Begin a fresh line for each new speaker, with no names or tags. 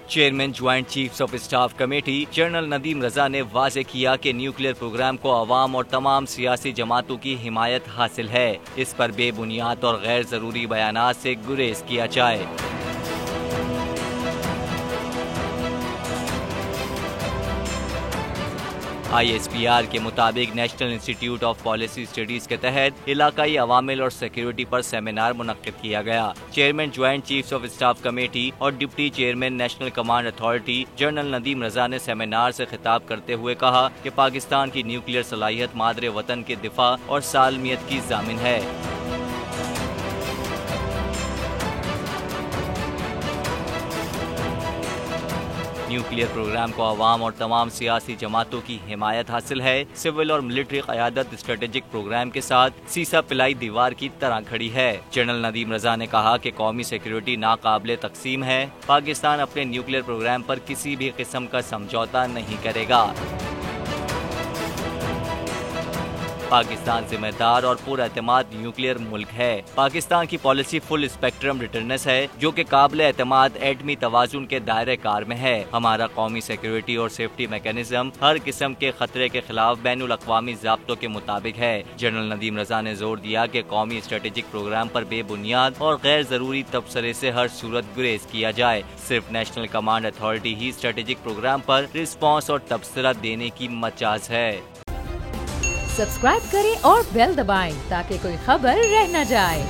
Chairman joint chiefs of staff committee general Nadeem Raza نے واضح کیا کہ نیوکلیئر پروگرام کو عوام اور تمام سیاسی جماعتوں کی حمایت حاصل ہے، اس پر بے بنیاد اور غیر ضروری بیانات سے گریز کیا جائے۔ آئی ایس پی آر کے مطابق نیشنل انسٹی ٹیوٹ آف پالیسی اسٹڈیز کے تحت علاقائی عوامل اور سیکیورٹی پر سیمینار منعقد کیا گیا۔ Chairman joint chiefs of staff committee اور deputy chairman national command authority general Nadeem Raza نے سیمینار سے خطاب کرتے ہوئے کہا کہ پاکستان کی نیوکلیئر صلاحیت مادر وطن کے دفاع اور سالمیت کی ضامن ہے۔ نیوکلیئر پروگرام کو عوام اور تمام سیاسی جماعتوں کی حمایت حاصل ہے۔ سول اور ملٹری قیادت اسٹریٹجک پروگرام کے ساتھ سیسا پلائی دیوار کی طرح کھڑی ہے۔ جنرل ندیم رضا نے کہا کہ قومی سیکیورٹی ناقابل تقسیم ہے۔ پاکستان اپنے نیوکلیئر پروگرام پر کسی بھی قسم کا سمجھوتہ نہیں کرے گا۔ پاکستان ذمہ دار اور پر اعتماد نیوکلیئر ملک ہے۔ پاکستان کی پالیسی فل اسپیکٹرم ڈیٹرنس ہے جو کہ قابل اعتماد ایٹمی توازن کے دائرہ کار میں ہے۔ ہمارا قومی سیکیورٹی اور سیفٹی میکانزم ہر قسم کے خطرے کے خلاف بین الاقوامی ضابطوں کے مطابق ہے۔ جنرل ندیم رضا نے زور دیا کہ قومی اسٹریٹجک پروگرام پر بے بنیاد اور غیر ضروری تبصرے سے ہر صورت گریز کیا جائے۔ صرف نیشنل کمانڈ اتھارٹی ہی اسٹریٹجک پروگرام پر رسپانس اور تبصرہ دینے کی مجاز ہے۔
سبسکرائب کریں اور بیل دبائیں تاکہ کوئی خبر رہ نہ جائے۔